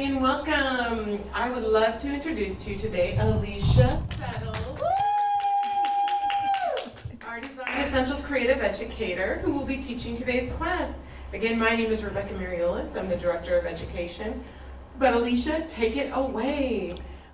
everybody, and welcome. I would love to introduce to you today Alicia Settle, our Design Essentials Creative Educator, who will be teaching today's class. Again, my name is Rebecca Mariolis. I'm the Director of Education. But Alicia, take it away.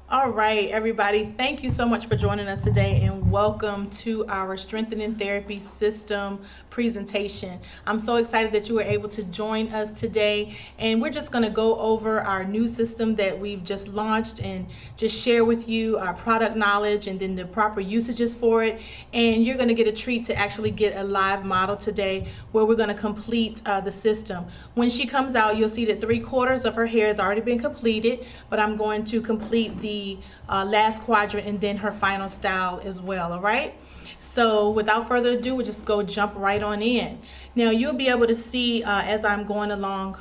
All right, everybody, thank you so much for joining us today and welcome to our Strengthening Therapy System presentation. I'm so excited that you were able to join us today, and we're just going to go over our new system that we've just launched and just share with you our product knowledge and then the proper usages for it. And you're going to get a treat to actually get a live model today where we're going to complete the system. When she comes out, you'll see that 3/4 of her hair has already been completed, but I'm going to complete the last quadrant and then her final style as well. All right, so without further ado, we'll just jump right on in. Now you'll be able to see as I'm going along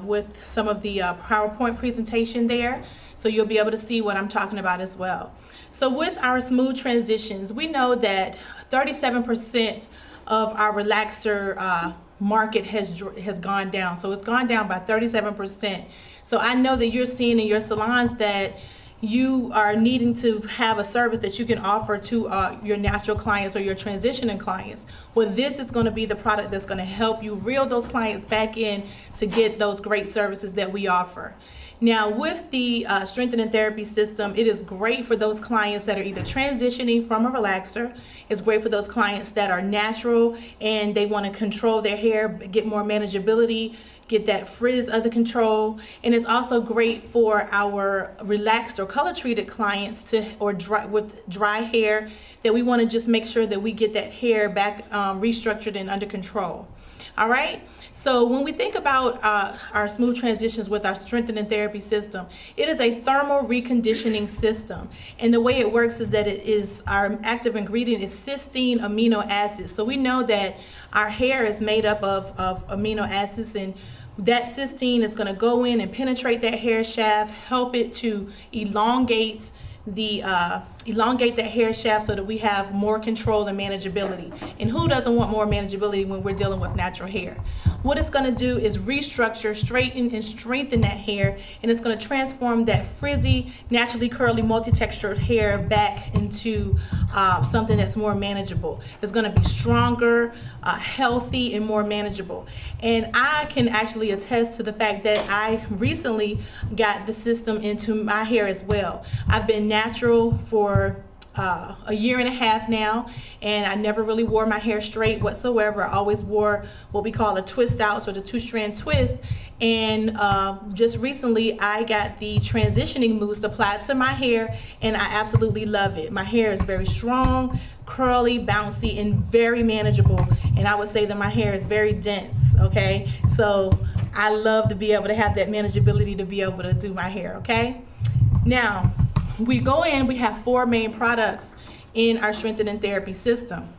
with some of the PowerPoint presentation there, so you'll be able to see what I'm talking about as well. So with our smooth transitions, we know that 37% of our relaxer market has gone down. So it's gone down by 37%. So I know that you're seeing in your salons that you are needing to have a service that you can offer to your natural clients or your transitioning clients. Well, this is going to be the product that's going to help you reel those clients back in to get those great services that we offer. Now, with the Strengthening Therapy System, it is great for those clients that are either transitioning from a relaxer. It's great for those clients that are natural and they want to control their hair, get more manageability, get that frizz under control. And it's also great for our relaxed or color treated clients with dry hair that we want to just make sure that we get that hair back restructured and under control. All right, so when we think about our smooth transitions with our Strengthening Therapy System, it is a thermal reconditioning system. And the way it works is that our active ingredient is cysteine amino acids. So we know that our hair is made up of amino acids, and that cysteine is going to go in and penetrate that hair shaft, help it to elongate that hair shaft so that we have more control and manageability. And who doesn't want more manageability when we're dealing with natural hair? What it's going to do is restructure, straighten, and strengthen that hair, and it's going to transform that frizzy, naturally curly, multi-textured hair back into something that's more manageable. It's going to be stronger, healthy, and more manageable. And I can actually attest to the fact that I recently got the system into my hair as well. I've been natural for a year and a half now, and I never really wore my hair straight whatsoever. I always wore what we call a twist out, so the 2-strand twist. And just recently I got the transitioning mousse applied to my hair, and I absolutely love it. My hair is very strong, curly, bouncy, and very manageable. And I would say that my hair is very dense. Okay, so I love to be able to have that manageability to be able to do my hair. Okay, now we have 4 main products in our Strengthening Therapy System.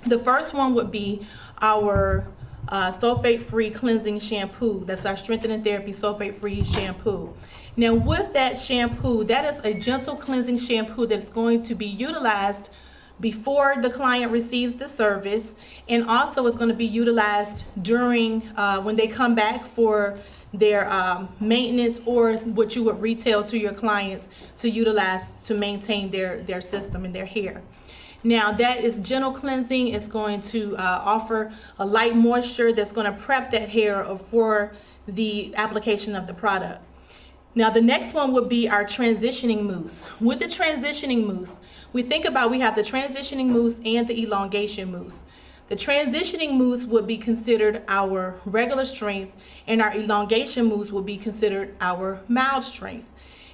The first one would be our sulfate-free cleansing shampoo. That's our Strengthening Therapy sulfate-free shampoo. Now with that shampoo, that is a gentle cleansing shampoo that's going to be utilized before the client receives the service, and also it's going to be utilized during when they come back for their maintenance, or what you would retail to your clients to utilize to maintain their system and their hair. Now that is gentle cleansing. It's going to offer a light moisture that's going to prep that hair for the application of the product. Now the next one would be our transitioning mousse. With the transitioning mousse, we have the transitioning mousse and the elongation mousse. The transitioning mousse would be considered our regular strength, and our elongation mousse would be considered our mild strength.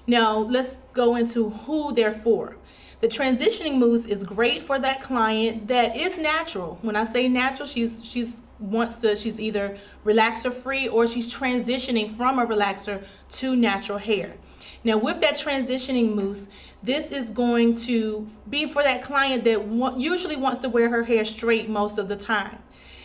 Now let's go into who they're for. The transitioning mousse is great for that client that is natural. When I say natural, she's either relaxer free or she's transitioning from a relaxer to natural hair. Now with that transitioning mousse, this is going to be for that client that usually wants to wear her hair straight most of the time.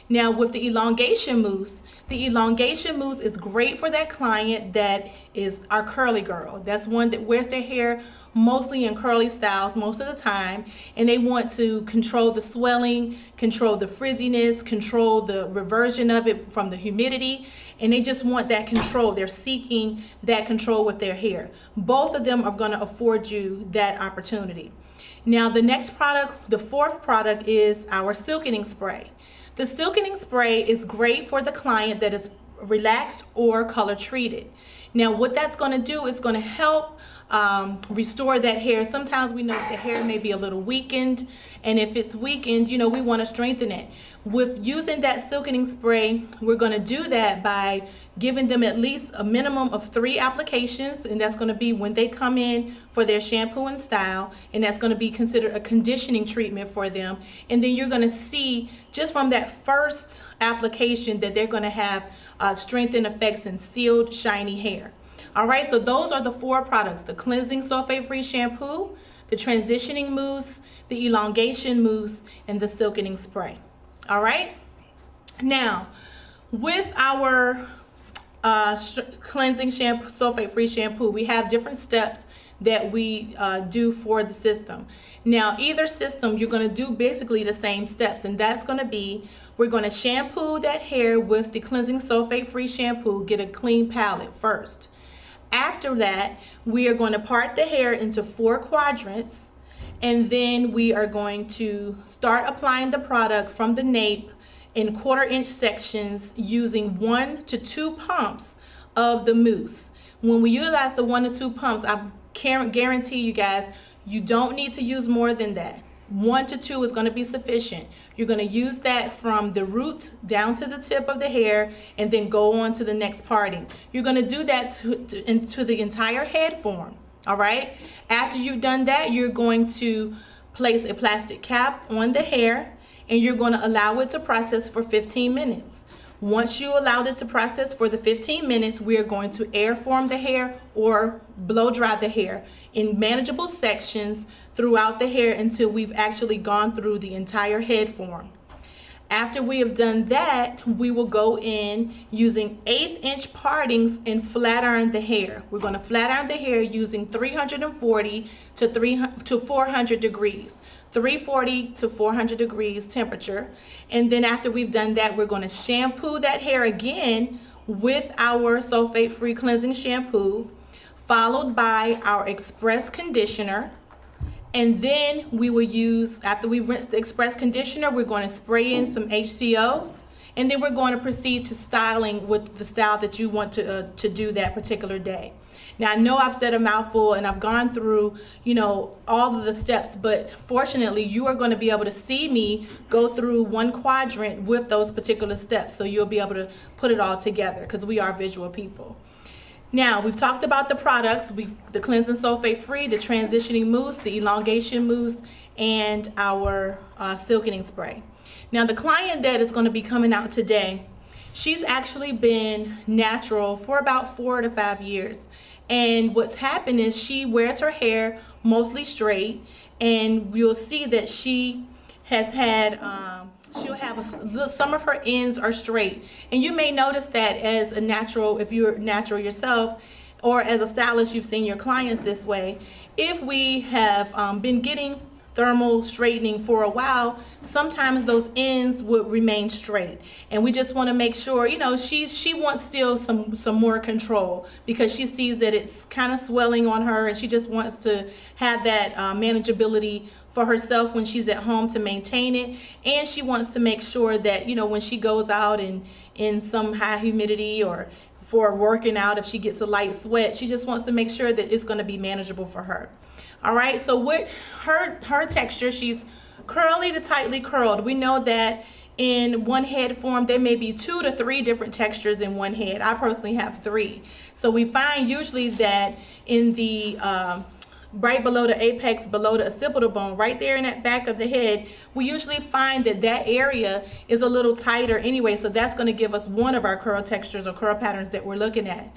Now with the elongation mousse is great for that client that is our curly girl. That's one that wears their hair mostly in curly styles most of the time, and they want to control the swelling, control the frizziness, control the reversion of it from the humidity, and they just want that control. They're seeking that control with their hair. Both of them are going to afford you that opportunity. Now the next product, the fourth product, is our silkening spray. The silkening spray is great for the client that is relaxed or color treated. Now what that's going to do is going to help restore that hair. Sometimes we know that the hair may be a little weakened, and if it's weakened, you know, we want to strengthen it. With using that silkening spray, we're going to do that by giving them at least a minimum of 3 applications, and that's going to be when they come in for their shampoo and style, and that's going to be considered a conditioning treatment for them. And then you're going to see just from that first application that they're going to have strengthened effects and sealed shiny hair. All right, so those are the 4 products: the cleansing sulfate-free shampoo, the transitioning mousse, the elongation mousse, and the silkening spray. All right, now with our cleansing shampoo, sulfate-free shampoo, we have different steps that we do for the system. Now either system, you're going to do basically the same steps, and that's going to be, we're going to shampoo that hair with the cleansing sulfate-free shampoo, get a clean palette first. After that, we are going to part the hair into 4 quadrants, and then we are going to start applying the product from the nape in 1/4-inch sections using 1 to 2 pumps of the mousse. When we utilize the 1 to 2 pumps, I can't guarantee you guys, you don't need to use more than that. 1 to 2 is going to be sufficient. You're going to use that from the roots down to the tip of the hair, and then go on to the next parting. You're going to do that into the entire head form. All right. After you've done that, you're going to place a plastic cap on the hair, and you're going to allow it to process for 15 minutes. Once you allowed it to process for the 15 minutes, we are going to air form the hair or blow dry the hair in manageable sections throughout the hair until we've actually gone through the entire head form. After we have done that, we will go in using 1/8-inch partings and flat iron the hair. We're going to flat iron the hair using 340 to 400 degrees. 340 to 400 degrees temperature. And then after we've done that, we're going to shampoo that hair again with our sulfate-free cleansing shampoo, followed by our express conditioner. And then we will use, after we rinse the express conditioner, we're going to spray in some HCO, and then we're going to proceed to styling with the style that you want to do that particular day. Now I know I've said a mouthful and I've gone through, you know, all of the steps, but fortunately you are going to be able to see me go through 1 quadrant with those particular steps, so you'll be able to put it all together because we are visual people. Now we've talked about the products, the cleansing sulfate free, the transitioning mousse, the elongation mousse, and our silkening spray. Now the client that is going to be coming out today, she's actually been natural for about 4 to 5 years. And what's happened is she wears her hair mostly straight, and you'll see that she has had, she'll have some of her ends are straight. And you may notice that as a natural, if you're natural yourself, or as a stylist, you've seen your clients this way. If we have been getting thermal straightening for a while, sometimes those ends would remain straight, and we just want to make sure, you know, she wants still some more control because she sees that it's kind of swelling on her, and she just wants to have that manageability for herself when she's at home to maintain it. And she wants to make sure that, you know, when she goes out and in some high humidity or for working out, if she gets a light sweat, she just wants to make sure that it's going to be manageable for her. All right, so with her texture, she's curly to tightly curled. We know that in one head form, there may be 2 to 3 different textures in one head. I personally have 3. So we find usually that in the right below the apex, below the occipital bone, right there in that back of the head, we usually find that that area is a little tighter anyway. So that's going to give us one of our curl textures or curl patterns that we're looking at.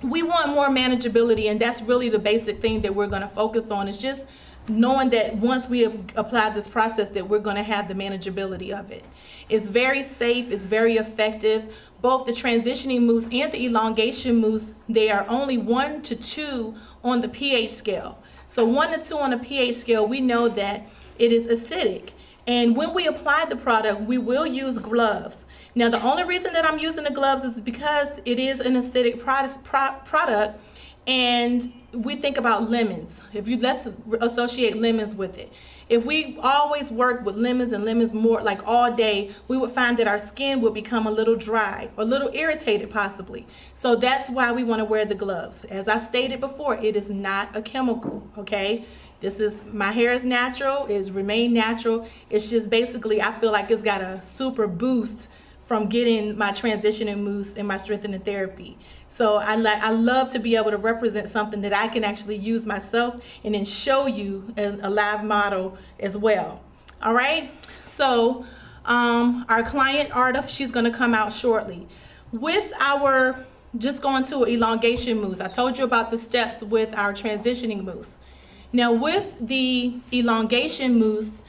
We want more manageability, and that's really the basic thing that we're going to focus on, is just knowing that once we apply this process that we're going to have the manageability of it. It's very safe, it's very effective. Both the transitioning mousse and the elongation mousse, they are only 1 to 2 on the pH scale. So 1 to 2 on the pH scale, we know that it is acidic. And when we apply the product, we will use gloves. Now, the only reason that I'm using the gloves is because it is an acidic product, and we think about lemons. Let's associate lemons with it. If we always work with lemons more like all day, we would find that our skin would become a little dry or a little irritated possibly. So that's why we want to wear the gloves. As I stated before, it is not a chemical, okay? My hair is natural, it's remained natural. It's just basically, I feel like it's got a super boost from getting my transitioning mousse and my strengthening therapy. So I love to be able to represent something that I can actually use myself and then show you as a live model as well. All right, so our client Arta, she's gonna come out shortly. With our, just going to an elongation mousse, I told you about the steps with our transitioning mousse. Now with the elongation mousse,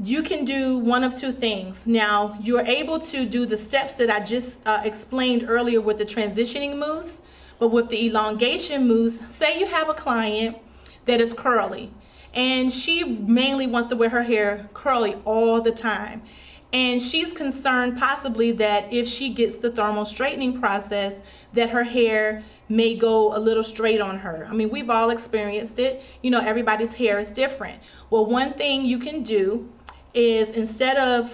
you can do one of two things. Now, you're able to do the steps that I just explained earlier with the transitioning mousse, but with the elongation mousse, say you have a client that is curly, and she mainly wants to wear her hair curly all the time. And she's concerned possibly that if she gets the thermal straightening process, that her hair may go a little straight on her. I mean, we've all experienced it. You know, everybody's hair is different. Well, one thing you can do is instead of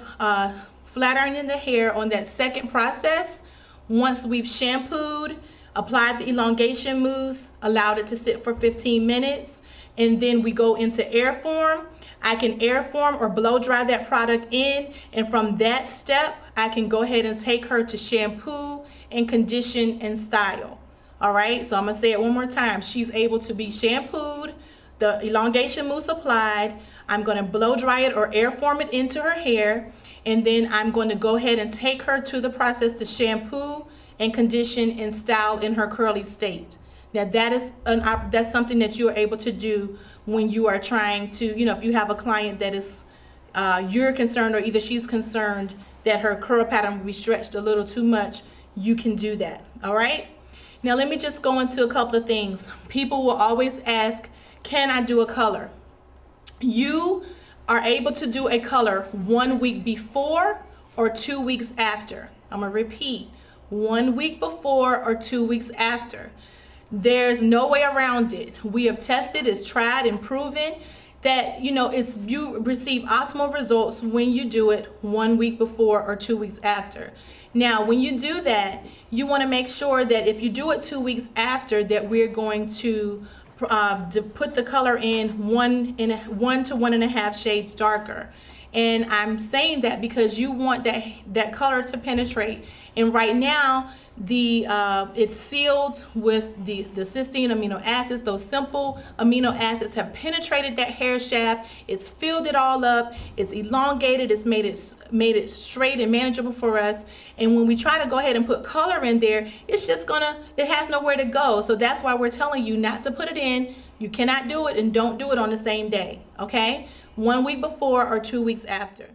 flat ironing the hair on that second process, once we've shampooed, applied the elongation mousse, allowed it to sit for 15 minutes, and then we go into air form, I can air form or blow dry that product in, and from that step, I can go ahead and take her to shampoo and condition and style. All right, so I'm gonna say it one more time. She's able to be shampooed, the elongation mousse applied, I'm gonna blow dry it or air form it into her hair, and then I'm going to go ahead and take her to the process to shampoo and condition and style in her curly state. Now that's something that you're able to do when you are trying to, you know, if you have a client that is, you're concerned or either she's concerned that her curl pattern will be stretched a little too much, you can do that, all right? Now let me just go into a couple of things. People will always ask, can I do a color? You are able to do a color 1 week before or 2 weeks after. I'm gonna repeat, 1 week before or 2 weeks after. There's no way around it. We have tested, it's tried and proven that, you know, you receive optimal results when you do it 1 week before or 2 weeks after. Now, when you do that, you want to make sure that if you do it 2 weeks after, that we're going to put the color in 1 to 1.5 shades darker. And I'm saying that because you want that color to penetrate. And right now, it's sealed with the cysteine amino acids. Those simple amino acids have penetrated that hair shaft. It's filled it all up. It's elongated. It's made it straight and manageable for us. And when we try to go ahead and put color in there, it has nowhere to go. So that's why we're telling you not to put it in. You cannot do it, and don't do it on the same day, okay? 1 week before or 2 weeks after.